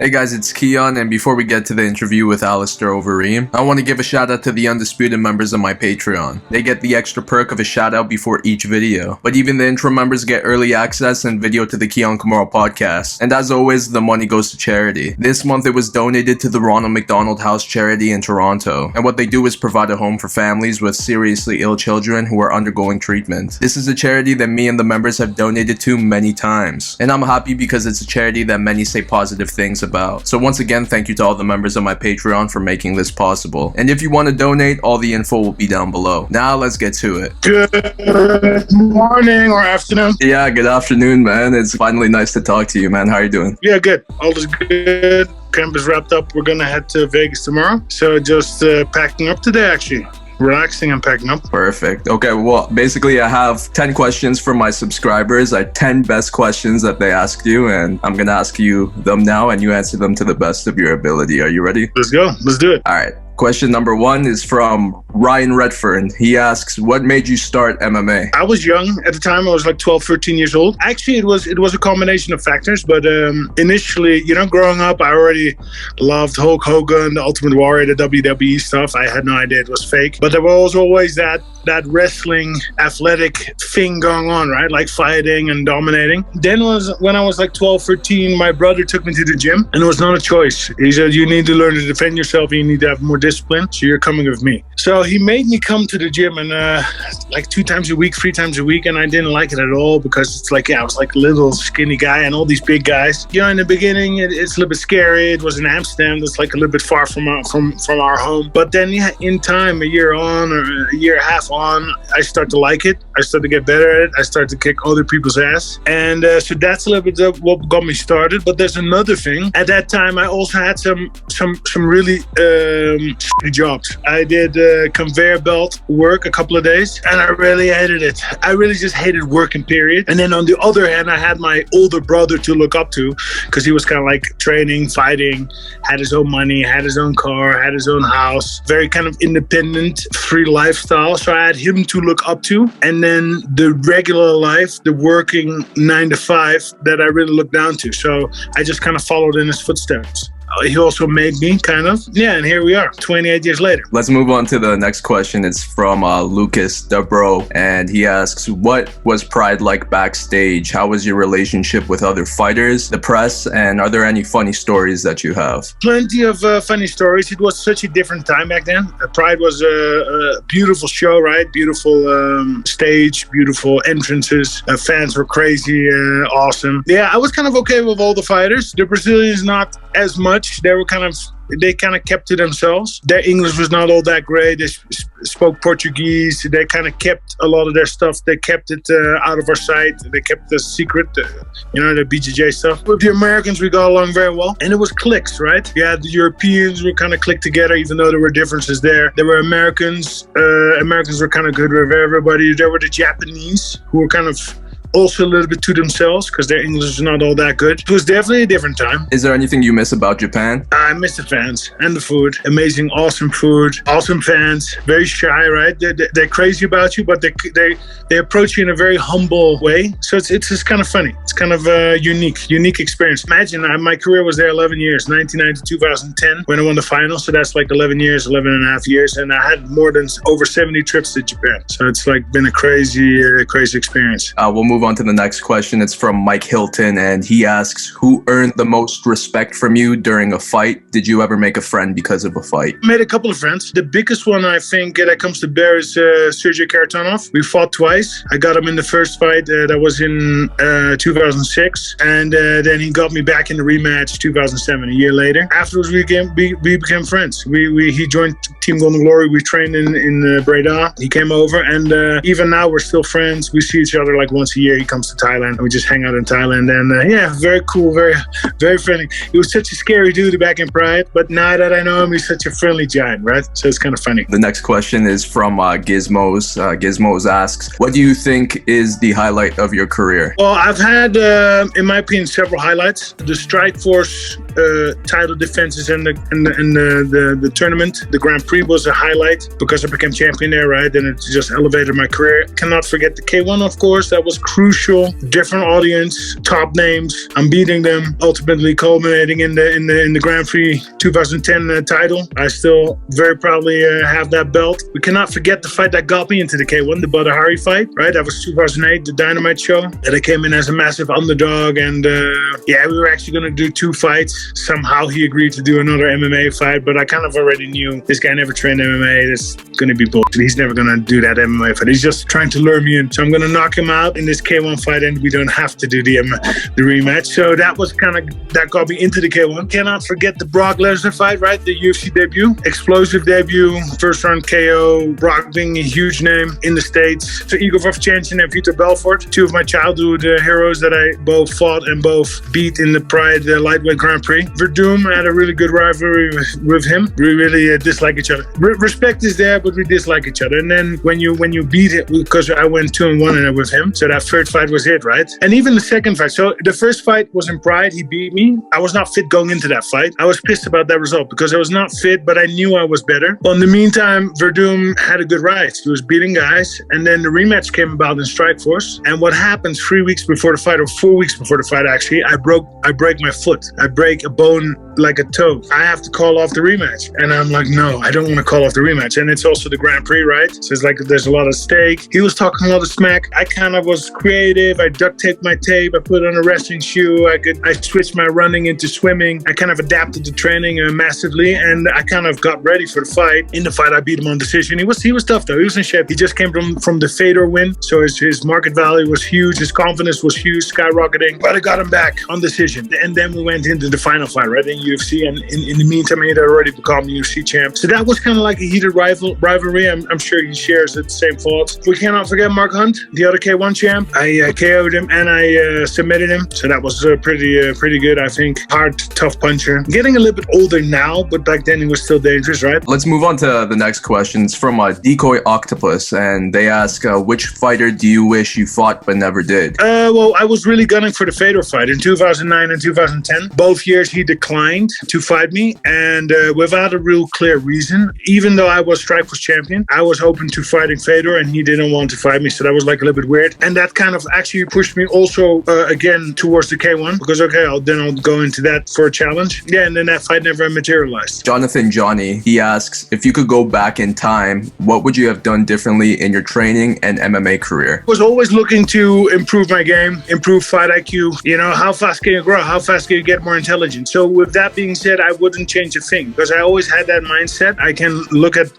Hey guys, it's Kiiyon, and before we get to the interview with Alistair Overeem, I want to give a shout out to the undisputed members of my Patreon. They get the extra perk of a shout out before each video, but even the intro members get early access and video to the Kiiyon Kimura podcast. And as always, the money goes to charity. This month it was donated to the Ronald McDonald House charity in Toronto, and what they do is provide a home for families with seriously ill children who are undergoing treatment. This is a charity that me and the members have donated to many times, and I'm happy because it's a charity that many say positive things about. So once again, thank you to all the members of my Patreon for making this possible. And if you want to donate, all the info will be down below. Now let's get to it. Good morning or afternoon. Yeah, good afternoon, man. It's finally nice to talk to you, man. How are you doing? Yeah, good. All is good. Camp is wrapped up. We're gonna head to Vegas tomorrow. So just packing up today, actually. Relaxing and packing up. Perfect. Okay, well, basically I have 10 questions from my subscribers, 10 best questions that they asked you, and I'm gonna ask you them now, and you answer them to the best of your ability. Are you ready? Let's go. Let's do it. All right. Question number 1 is from Ryan Redfern. He asks, what made you start MMA? I was young at the time. I was like 12, 13 years old. Actually, it was a combination of factors. But initially, growing up, I already loved Hulk Hogan, the Ultimate Warrior, the WWE stuff. I had no idea it was fake. But there was always that wrestling, athletic thing going on, right? Like fighting and dominating. Then when I was like 12, 13, my brother took me to the gym. And it was not a choice. He said, you need to learn to defend yourself. And you need to have more discipline, so you're coming with me. So he made me come to the gym and like 2 times a week, 3 times a week, and I didn't like it at all because it's like, I was like a little skinny guy and all these big guys. In the beginning, it's a little bit scary. It was in Amsterdam. That's like a little bit far from our home. But then, in time, a year on or a year and a half on, I start to like it. I start to get better at it. I start to kick other people's ass. And so that's a little bit of what got me started. But there's another thing. At that time, I also had some really jobs. I did conveyor belt work a couple of days, and I really hated it. I really just hated working, period. And then on the other hand, I had my older brother to look up to because he was kind of like training, fighting, had his own money, had his own car, had his own house, very kind of independent, free lifestyle. So I had him to look up to. And then the regular life, the working 9 to 5 that I really looked down to. So I just kind of followed in his footsteps. He also made me kind of. Yeah, and here we are, 28 years later. Let's move on to the next question. It's from Lucas Debro, and he asks, what was Pride like backstage? How was your relationship with other fighters, the press, and are there any funny stories that you have? Plenty of funny stories. It was such a different time back then. Pride was a beautiful show, right? Beautiful stage, beautiful entrances. Fans were crazy, awesome. Yeah, I was kind of okay with all the fighters. The Brazilians, not as much. They kind of kept to themselves. Their English was not all that great. They spoke Portuguese. They kind of kept a lot of their stuff. They kept it out of our sight. They kept the secret, the BJJ stuff. With the Americans, we got along very well. And it was cliques, right? Yeah, the Europeans were kind of clicked together, even though there were differences there. There were Americans. Americans were kind of good with everybody. There were the Japanese, who were kind of also a little bit to themselves because their English is not all that good. It was definitely a different time. Is there anything you miss about Japan? I miss the fans and the food. Amazing, awesome food, awesome fans. Very shy, right? They're crazy about you, but they approach you in a very humble way. So it's just kind of funny. It's kind of a unique experience. Imagine my career was there 11 years, 1990 to 2010 when I won the final. So that's like 11 and a half years. And I had more than over 70 trips to Japan. So it's like been a crazy experience. We'll move on to the next question. It's from Mike Hilton, and he asks, who earned the most respect from you during a fight? Did you ever make a friend because of a fight? Made a couple of friends. The biggest one I think that comes to bear is Sergey Karatanov. We fought twice. I got him in the first fight that was in 2006, and then he got me back in the rematch 2007, a year later. Afterwards, we became friends. He joined Team Golden Glory. We trained in Breda. He came over, and even now we're still friends. We see each other like once a year. He comes to Thailand, and we just hang out in Thailand. And yeah, very cool, very, very friendly. He was such a scary dude back in Pride, but now that I know him, he's such a friendly giant, right? So it's kind of funny. The next question is from Gizmos. Gizmos asks, what do you think is the highlight of your career? Well, I've had, in my opinion, several highlights. The Strikeforce title defenses in the tournament. The Grand Prix was a highlight because I became champion there, right? And it just elevated my career. Cannot forget the K1, of course. That was crucial. Different audience, top names. I'm beating them, ultimately culminating in the Grand Prix 2010 title. I still very proudly have that belt. We cannot forget the fight that got me into the K1, the Badr Hari fight, right? That was 2008, the Dynamite show. That I came in as a massive underdog, and we were actually going to do 2 fights. Somehow he agreed to do another MMA fight, but I kind of already knew this guy never trained MMA. This is going to be bullshit. He's never going to do that MMA fight. He's just trying to lure me in. So I'm going to knock him out in this K1 fight, and we don't have to do the rematch. So that was that got me into the K1. Cannot forget the Brock Lesnar fight, right? The UFC debut. Explosive debut. First round KO. Brock being a huge name in the States. So Igor Vovchanchyn and Vitor Belfort, 2 of my childhood heroes that I both fought and both beat in the Pride Lightweight Grand Prix. Verdum had a really good rivalry with him. We really dislike each other. Respect is there, but we dislike each other. And then when you beat it, because I went 2-1 with him, so that third fight was it, right? And even the second fight. So the first fight was in Pride. He beat me. I was not fit going into that fight. I was pissed about that result because I was not fit, but I knew I was better. Well, in the meantime, Verdum had a good rise. He was beating guys, and then the rematch came about in Strikeforce. And what happens 3 weeks before the fight, or 4 weeks before the fight, actually, I break my foot. I break a bone like a toe. I have to call off the rematch. And I'm like, no, I don't want to call off the rematch. And it's also the Grand Prix, right? So it's like there's a lot of stake. He was talking a lot of smack. I kind of was creative. I duct taped my tape. I put on a wrestling shoe. I switched my running into swimming. I kind of adapted the training massively, and I kind of got ready for the fight. In the fight, I beat him on decision. He was tough though. He was in shape. He just came from the Fedor win, so his market value was huge. His confidence was huge, skyrocketing. But I got him back on decision, and then we went into the final fight, right, in UFC. And in the meantime, he had already become UFC champ. So that was kind of like a heated rivalry. I'm sure he shares the same thoughts. We cannot forget Mark Hunt, the other K1 champ. I KO'd him and I submitted him. So that was pretty good, I think. Hard, tough puncher. Getting a little bit older now, but back then he was still dangerous, right? Let's move on to the next question. It's from Decoy Octopus, and they ask, which fighter do you wish you fought but never did? Well, I was really gunning for the Fedor fight in 2009 and 2010. Both years he declined to fight me, and without a real clear reason. Even though I was Strikeforce champion, I was open to fighting Fedor, and he didn't want to fight me, so that was like a little bit weird. And that kind of actually pushed me also again towards the K1, because I'll go into that for a challenge. Yeah, and then that fight never materialized. Jonathan Johnny, he asks, if you could go back in time, what would you have done differently in your training and MMA career? I was always looking to improve my game, improve fight IQ. You know, how fast can you grow? How fast can you get more intelligent? So with that being said, I wouldn't change a thing, because I always had that mindset. I can look at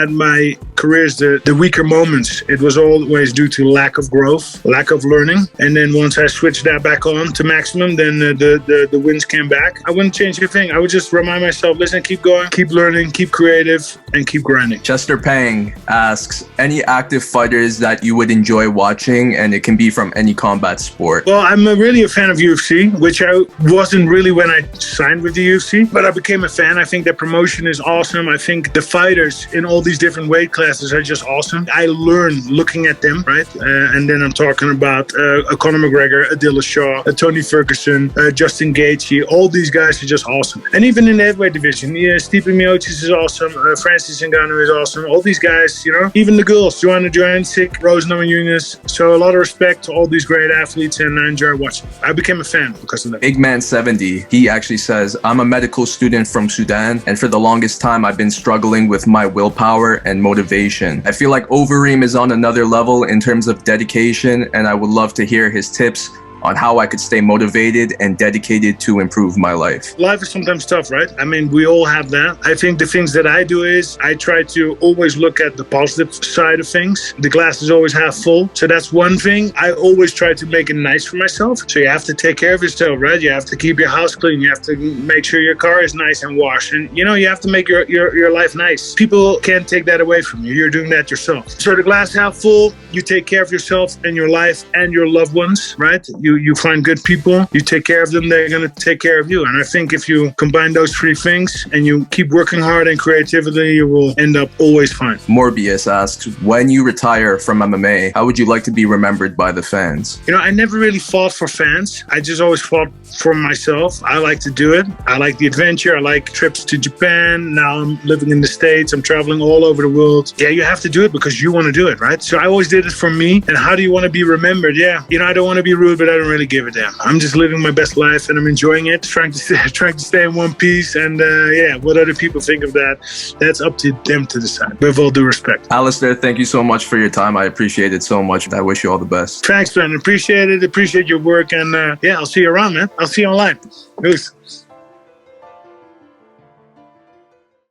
my careers, the weaker moments. It was always due to lack of growth, lack of learning. And then once I switched that back on to maximum, then the wins came back. I wouldn't change a thing. I would just remind myself, listen, keep going, keep learning, keep creative, and keep grinding. Chester Pang asks, any active fighters that you would enjoy watching, and it can be from any combat sport? Well, I'm really a fan of UFC, which I wasn't really when I signed with the UFC, but I became a fan. I think the promotion is awesome. I think the fighters in all these different weight classes are just awesome. I learn looking at them, right? And then I'm talking about Conor McGregor, Dillashaw Shaw, Tony Ferguson, Justin Gaethje. All these guys are just awesome. And even in the heavyweight division, Stipe Miocic is awesome. Francis Ngannou is awesome. All these guys, even the girls, Joanna Johansik, Rose Namajunas. So a lot of respect to all these great athletes, and I enjoy watching. I became a fan because of that. Eggman70, he actually says, I'm a medical student from Sudan, and for the longest time I've been struggling with my willpower and motivation. I feel like Overeem is on another level in terms of dedication, and I would love to hear his tips on how I could stay motivated and dedicated to improve my life. Life is sometimes tough, right? I mean, we all have that. I think the things that I do is I try to always look at the positive side of things. The glass is always half full. So that's one thing. I always try to make it nice for myself. So you have to take care of yourself, right? You have to keep your house clean. You have to make sure your car is nice and washed. And, you have to make your life nice. People can't take that away from you. You're doing that yourself. So the glass half full, you take care of yourself and your life and your loved ones, right? you find good people, you take care of them, they're going to take care of you. And I think if you combine those three things and you keep working hard and creativity, you will end up always fine. Morbius asks, when you retire from MMA, how would you like to be remembered by the fans? You know, I never really fought for fans. I just always fought for myself. I like to do it. I like the adventure. I like trips to Japan. Now I'm living in the States. I'm traveling all over the world. Yeah, you have to do it because you want to do it, right? So I always did it for me. And how do you want to be remembered? Yeah, you know, I don't want to be rude, but I don't really give a damn. I'm just living my best life and I'm enjoying it, trying to stay in one piece. And yeah, what other people think of that, that's up to them to decide, with all due respect. Alistair, thank you so much for your time. I appreciate it so much. I wish you all the best. Thanks, man. Appreciate it. Appreciate your work. And yeah, I'll see you around, man. I'll see you online. Peace.